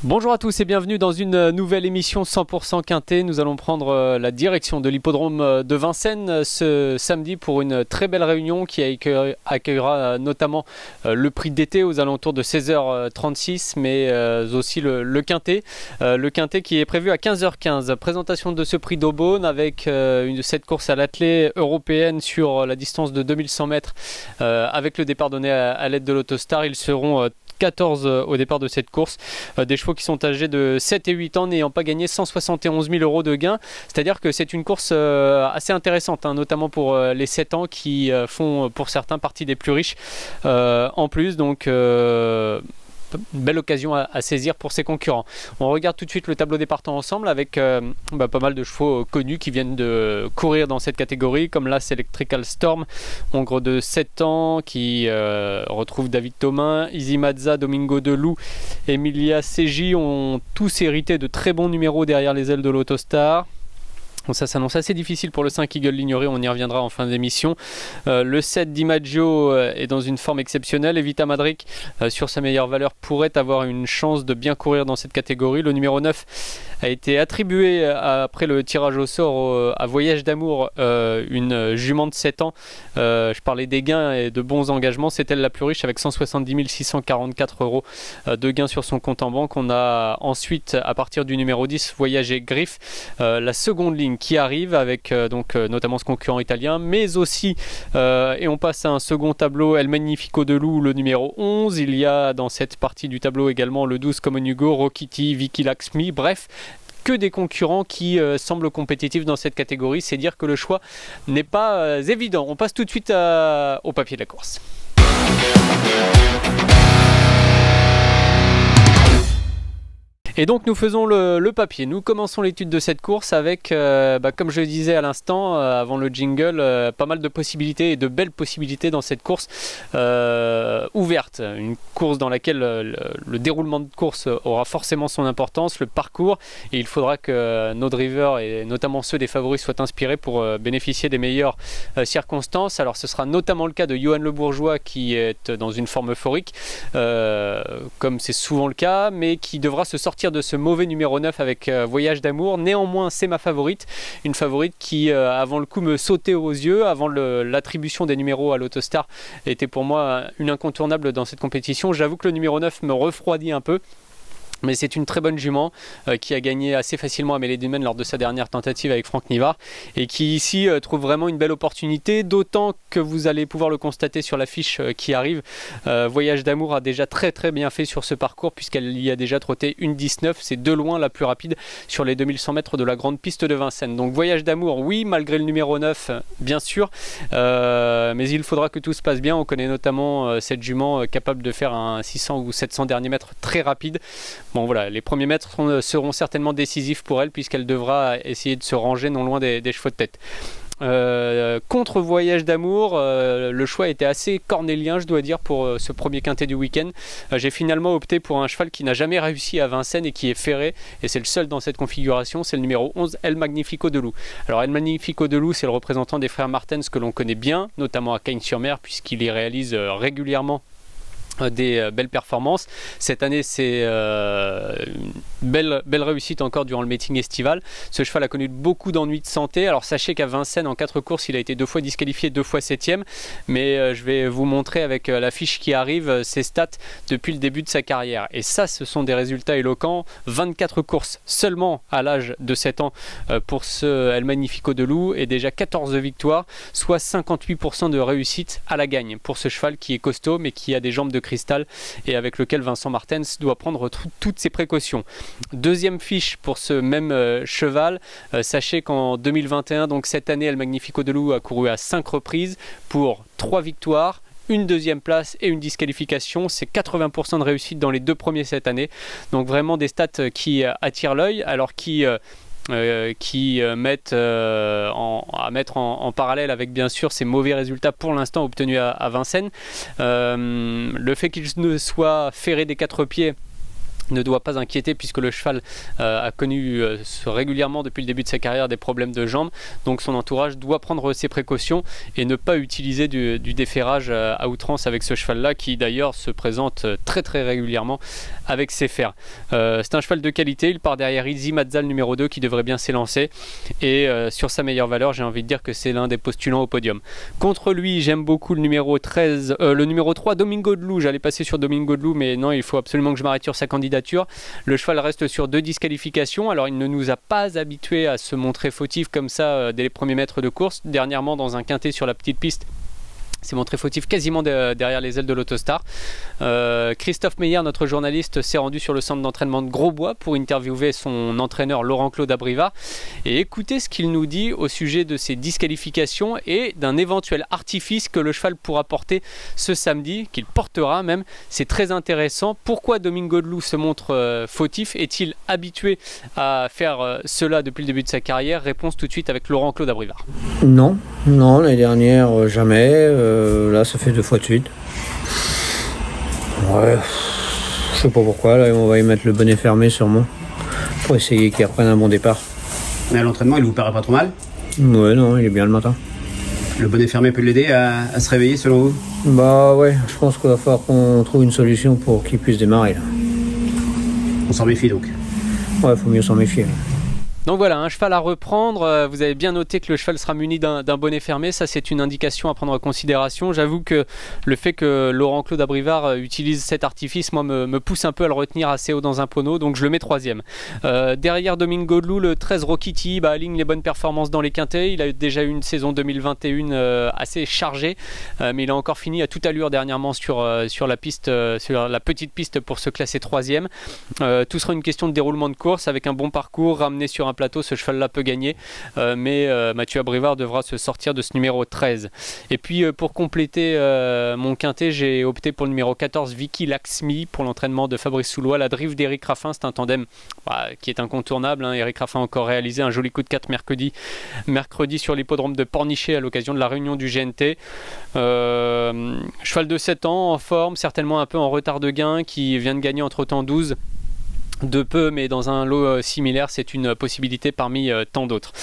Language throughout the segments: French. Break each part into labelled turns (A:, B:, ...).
A: Bonjour à tous et bienvenue dans une nouvelle émission 100% Quintet. Nous allons prendre la direction de l'hippodrome de Vincennes ce samedi pour une très belle réunion qui accueillera notamment le prix d'été aux alentours de 16h36, mais aussi le Quintet. Le Quintet qui est prévu à 15h15. Présentation de ce prix d'Aubonne avec cette course à l'attelé européenne sur la distance de 2100 mètres avec le départ donné à l'aide de l'Autostar. Ils seront 14 au départ de cette course, des chevaux qui sont âgés de 7 et 8 ans n'ayant pas gagné 171 000 € de gains, c'est-à-dire que c'est une course assez intéressante, notamment pour les 7 ans qui font pour certains partie des plus riches en plus, donc une belle occasion à saisir pour ses concurrents. On regarde tout de suite le tableau des partants ensemble avec pas mal de chevaux connus qui viennent de courir dans cette catégorie, comme là Electrical Storm, hongre de 7 ans qui retrouve David Thomain, Easy Mazza, Domingo Delou, Emilia Seji ont tous hérité de très bons numéros derrière les ailes de l'Autostar. Bon, ça s'annonce assez difficile pour le 5 Eagle Lignoré, on y reviendra en fin d'émission. Le 7 DiMaggio est dans une forme exceptionnelle et Vita Madric sur sa meilleure valeur pourrait avoir une chance de bien courir dans cette catégorie. Le numéro 9 a été attribué après le tirage au sort à Voyage d'Amour, une jument de 7 ans. Je parlais des gains et de bons engagements, c'est elle la plus riche avec 170 644 € de gains sur son compte en banque. On a ensuite à partir du numéro 10 Voyage et Griffe, la seconde ligne qui arrive avec notamment ce concurrent italien, mais aussi et on passe à un second tableau, El Magnifico de Lou, le numéro 11. Il y a dans cette partie du tableau également le 12 Common Hugo, Rokiti, Vicky Laxmi, bref, que des concurrents qui semblent compétitifs dans cette catégorie. C'est dire que le choix n'est pas évident. On passe tout de suite au papier de la course. Et donc nous faisons le papier, nous commençons l'étude de cette course avec, comme je le disais à l'instant, avant le jingle, pas mal de possibilités et de belles possibilités dans cette course ouverte. Une course dans laquelle le déroulement de course aura forcément son importance, le parcours, et il faudra que nos drivers et notamment ceux des favoris soient inspirés pour bénéficier des meilleures circonstances. Alors ce sera notamment le cas de Johan Le Bourgeois qui est dans une forme euphorique, comme c'est souvent le cas, mais qui devra se sortir de ce mauvais numéro 9 avec Voyage d'Amour. Néanmoins c'est ma favorite, une favorite qui avant le coup me sautait aux yeux, avant l'attribution des numéros à l'Autostar était pour moi une incontournable dans cette compétition. J'avoue que le numéro 9 me refroidit un peu, mais c'est une très bonne jument qui a gagné assez facilement à Mêlée du Maine lors de sa dernière tentative avec Franck Nivard et qui ici trouve vraiment une belle opportunité, d'autant que vous allez pouvoir le constater sur l'affiche qui arrive. Voyage d'Amour a déjà très bien fait sur ce parcours puisqu'elle y a déjà trotté une 19, c'est de loin la plus rapide sur les 2100 mètres de la grande piste de Vincennes. Donc Voyage d'Amour, oui, malgré le numéro 9 bien sûr, mais il faudra que tout se passe bien. On connaît notamment cette jument capable de faire un 600 ou 700 derniers mètres très rapide. Bon voilà, les premiers mètres seront certainement décisifs pour elle puisqu'elle devra essayer de se ranger non loin des chevaux de tête. Contre Voyage d'Amour, le choix était assez cornélien, je dois dire, pour ce premier quintet du week-end. J'ai finalement opté pour un cheval qui n'a jamais réussi à Vincennes et qui est ferré, et c'est le seul dans cette configuration, c'est le numéro 11, El Magnifico de Lou. Alors El Magnifico de Lou, c'est le représentant des frères Martens que l'on connaît bien, notamment à Cagnes-sur-Mer puisqu'il y réalise régulièrement des belles performances. Cette année c'est une belle réussite encore durant le meeting estival. Ce cheval a connu beaucoup d'ennuis de santé. Alors sachez qu'à Vincennes en 4 courses il a été 2 fois disqualifié, 2 fois 7ème, mais je vais vous montrer avec la fiche qui arrive ses stats depuis le début de sa carrière, et ça ce sont des résultats éloquents. 24 courses seulement à l'âge de 7 ans pour ce El Magnifico de Lou et déjà 14 victoires, soit 58% de réussite à la gagne pour ce cheval qui est costaud mais qui a des jambes de cristal et avec lequel Vincent Martens doit prendre toutes ses précautions. Deuxième fiche pour ce même cheval, sachez qu'en 2021, donc cette année, El Magnifico de Lou a couru à 5 reprises pour 3 victoires, une deuxième place et une disqualification. C'est 80% de réussite dans les 2 premiers cette année, donc vraiment des stats qui attirent l'œil, alors qui mettent à mettre en parallèle avec bien sûr ces mauvais résultats pour l'instant obtenus à Vincennes. Le fait qu'il ne soit ferré des 4 pieds ne doit pas inquiéter puisque le cheval a connu régulièrement depuis le début de sa carrière des problèmes de jambes, donc son entourage doit prendre ses précautions et ne pas utiliser du déferrage à outrance avec ce cheval là qui d'ailleurs se présente très régulièrement avec ses fers. C'est un cheval de qualité, il part derrière Easy Mazza le numéro 2 qui devrait bien s'élancer et sur sa meilleure valeur j'ai envie de dire que c'est l'un des postulants au podium. Contre lui j'aime beaucoup le numéro 13, le numéro 3 Domingo de Lou, j'allais passer sur Domingo de Lou mais non, il faut absolument que je m'arrête sur sa candidature. Le cheval reste sur 2 disqualifications, alors il ne nous a pas habitués à se montrer fautif comme ça dès les premiers mètres de course. Dernièrement dans un quintet sur la petite piste, s'est montré fautif quasiment derrière les ailes de l'Autostar. Christophe Meyer, notre journaliste, s'est rendu sur le centre d'entraînement de Grosbois pour interviewer son entraîneur Laurent-Claude Abrivard et écouter ce qu'il nous dit au sujet de ces disqualifications et d'un éventuel artifice que le cheval pourra porter ce samedi, qu'il portera même. C'est très intéressant. Pourquoi Domingo de Lou se montre fautif? Est-il habitué à faire cela depuis le début de sa carrière? Réponse tout de suite avec Laurent-Claude Abrivard.
B: Non, l'année dernière jamais. Là ça fait 2 fois de suite. Ouais, je sais pas pourquoi, là on va y mettre le bonnet fermé sûrement pour essayer qu'il reprenne un bon départ.
C: Mais à l'entraînement il vous paraît pas trop mal?
B: Ouais, non, il est bien le matin.
C: Le bonnet fermé peut l'aider à se réveiller selon vous?
B: Bah ouais, je pense qu'il va falloir qu'on trouve une solution pour qu'il puisse démarrer là.
C: On s'en méfie donc?
B: Ouais, faut mieux s'en méfier.
A: Donc voilà, un cheval à reprendre. Vous avez bien noté que le cheval sera muni d'un bonnet fermé. Ça, c'est une indication à prendre en considération. J'avoue que le fait que Laurent-Claude Abrivard utilise cet artifice, moi, me pousse un peu à le retenir assez haut dans un poneau. Donc je le mets 3e. Derrière Domingo de Lou, le 13 Rokiti aligne les bonnes performances dans les quintets. Il a déjà eu une saison 2021 assez chargée. Mais il a encore fini à toute allure dernièrement sur la piste, sur la petite piste pour se classer 3e. Tout sera une question de déroulement de course avec un bon parcours ramené sur un plateau, ce cheval là peut gagner, mais Mathieu Abrivard devra se sortir de ce numéro 13. Et puis pour compléter mon quintet, j'ai opté pour le numéro 14 Vicky Laxmi pour l'entraînement de Fabrice Soulois, la drive d'Éric Raffin. C'est un tandem qui est incontournable, hein. Éric Raffin a encore réalisé un joli coup de 4 mercredi sur l'hippodrome de Pornichet à l'occasion de la réunion du GNT. Cheval de 7 ans en forme, certainement un peu en retard de gain, qui vient de gagner entre temps 12 de peu, mais dans un lot similaire, c'est une possibilité parmi tant d'autres.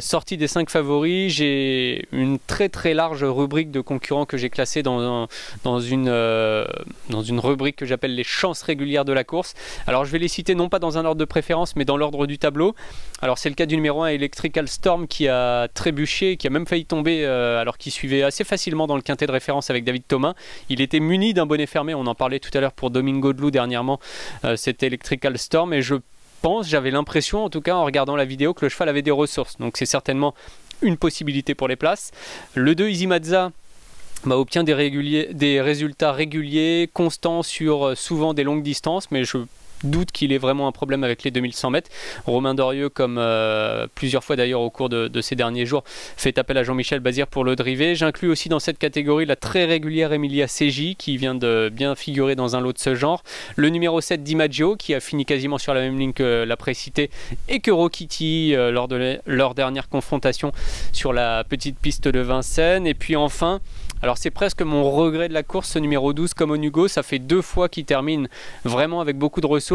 A: Sortie des 5 favoris, j'ai une très large rubrique de concurrents que j'ai classés dans une rubrique que j'appelle les chances régulières de la course. Alors je vais les citer non pas dans un ordre de préférence mais dans l'ordre du tableau. Alors c'est le cas du numéro 1 Electrical Storm qui a trébuché, qui a même failli tomber alors qu'il suivait assez facilement dans le quintet de référence avec David Thomas. Il était muni d'un bonnet fermé, on en parlait tout à l'heure pour Domingo de Lou dernièrement, c'était Electrical Storm, et j'avais l'impression en tout cas en regardant la vidéo que le cheval avait des ressources, donc c'est certainement une possibilité pour les places. Le 2 Easy Mazza obtient des résultats réguliers, constants sur souvent des longues distances, mais je doute qu'il ait vraiment un problème avec les 2100 mètres. Romain Dorieux, comme plusieurs fois d'ailleurs au cours de ces derniers jours, fait appel à Jean-Michel Bazir pour le driver. J'inclus aussi dans cette catégorie la très régulière Emilia Seji qui vient de bien figurer dans un lot de ce genre. Le numéro 7 DiMaggio qui a fini quasiment sur la même ligne que la précitée et que Rokiti lors de leur dernière confrontation sur la petite piste de Vincennes. Et puis enfin, alors c'est presque mon regret de la course, ce numéro 12 Common Hugo, ça fait 2 fois qu'il termine vraiment avec beaucoup de ressources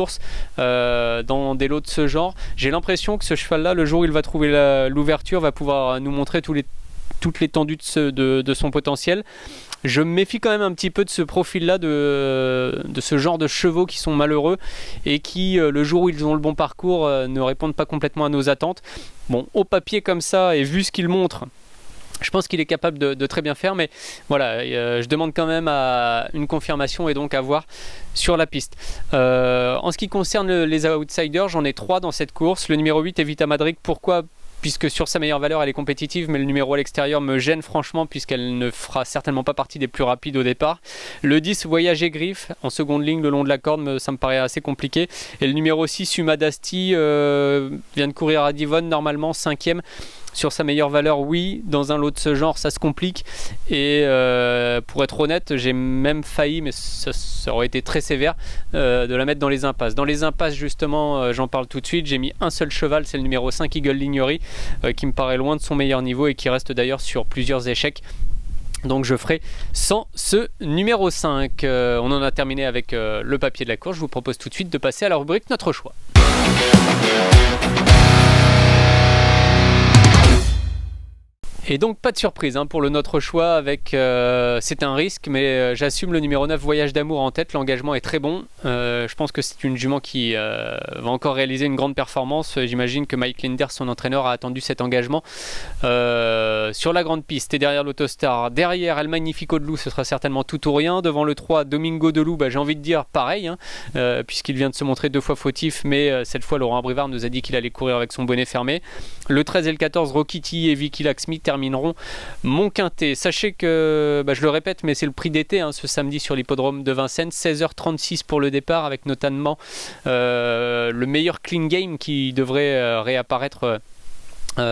A: dans des lots de ce genre. J'ai l'impression que ce cheval là, le jour où il va trouver l'ouverture, va pouvoir nous montrer toute l'étendue de son potentiel. Je me méfie quand même un petit peu de ce profil là, de ce genre de chevaux qui sont malheureux et qui le jour où ils ont le bon parcours ne répondent pas complètement à nos attentes. Bon, au papier comme ça et vu ce qu'il montre, je pense qu'il est capable de très bien faire, mais voilà, je demande quand même une confirmation et donc à voir sur la piste. En ce qui concerne les outsiders, j'en ai 3 dans cette course. Le numéro 8 Evita Madrid, pourquoi? Puisque sur sa meilleure valeur elle est compétitive, mais le numéro à l'extérieur me gêne franchement puisqu'elle ne fera certainement pas partie des plus rapides au départ. Le 10 Voyage et Griffe en seconde ligne le long de la corde, ça me paraît assez compliqué. Et le numéro 6 Humadasti vient de courir à Divonne, normalement 5e. Sur sa meilleure valeur, oui, dans un lot de ce genre ça se complique et pour être honnête j'ai même failli, mais ça aurait été très sévère, de la mettre dans les impasses. Dans les impasses justement, j'en parle tout de suite, j'ai mis un seul cheval, c'est le numéro 5 Eagle Lignery qui me paraît loin de son meilleur niveau et qui reste d'ailleurs sur plusieurs échecs. Donc je ferai sans ce numéro 5. On en a terminé avec le papier de la course. Je vous propose tout de suite de passer à la rubrique Notre choix. Et donc pas de surprise hein, pour le Notre choix avec c'est un risque, mais j'assume le numéro 9 Voyage d'amour en tête. L'engagement est très bon. Je pense que c'est une jument qui va encore réaliser une grande performance. J'imagine que Mike Linder, son entraîneur, a attendu cet engagement sur la grande piste et derrière l'Autostar. Derrière El Magnifico de Loup, ce sera certainement tout ou rien. Devant le 3 Domingo de Loup, j'ai envie de dire pareil hein, puisqu'il vient de se montrer 2 fois fautif, mais cette fois Laurent Abrivard nous a dit qu'il allait courir avec son bonnet fermé. Le 13 et le 14 Rokiti et Vicky Laxmi termineront mon quintet. Sachez que, je le répète, mais c'est le prix d'été hein, ce samedi sur l'hippodrome de Vincennes, 16h36 pour le départ, avec notamment le meilleur clean game qui devrait réapparaître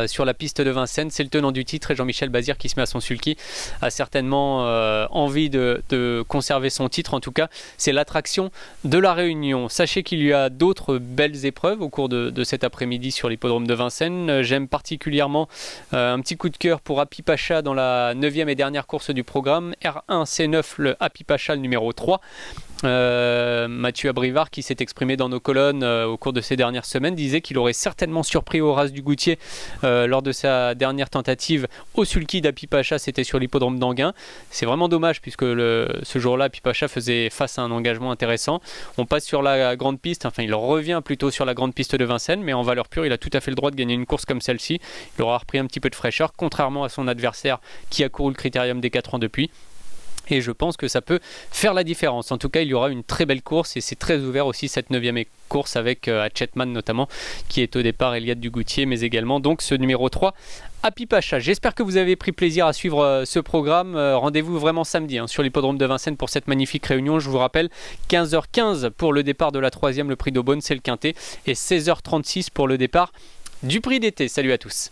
A: sur la piste de Vincennes. C'est le tenant du titre et Jean-Michel Bazir qui se met à son sulky a certainement envie de conserver son titre. En tout cas, c'est l'attraction de la Réunion. Sachez qu'il y a d'autres belles épreuves au cours de cet après-midi sur l'hippodrome de Vincennes. J'aime particulièrement un petit coup de cœur pour Happy Pacha dans la 9e et dernière course du programme. R1 C9, le Happy Pacha, le numéro 3. Mathieu Abrivard, qui s'est exprimé dans nos colonnes au cours de ces dernières semaines, disait qu'il aurait certainement surpris Horace Dugoutier lors de sa dernière tentative au sulky d'Happy Pacha, c'était sur l'hippodrome d'Anguin. C'est vraiment dommage puisque ce jour-là Happy Pacha faisait face à un engagement intéressant. On passe sur la grande piste, enfin il revient plutôt sur la grande piste de Vincennes, mais en valeur pure il a tout à fait le droit de gagner une course comme celle-ci. Il aura repris un petit peu de fraîcheur, contrairement à son adversaire qui a couru le Critérium des 4 ans depuis. Et je pense que ça peut faire la différence. En tout cas, il y aura une très belle course et c'est très ouvert aussi cette 9e course avec Hatchetman notamment, qui est au départ Eliade Dugoutier, mais également donc ce numéro 3, Happy Pacha. J'espère que vous avez pris plaisir à suivre ce programme. Rendez-vous vraiment samedi hein, sur l'hippodrome de Vincennes pour cette magnifique réunion. Je vous rappelle, 15h15 pour le départ de la 3e, le prix d'Aubonne, c'est le quintet, et 16h36 pour le départ du prix d'été. Salut à tous.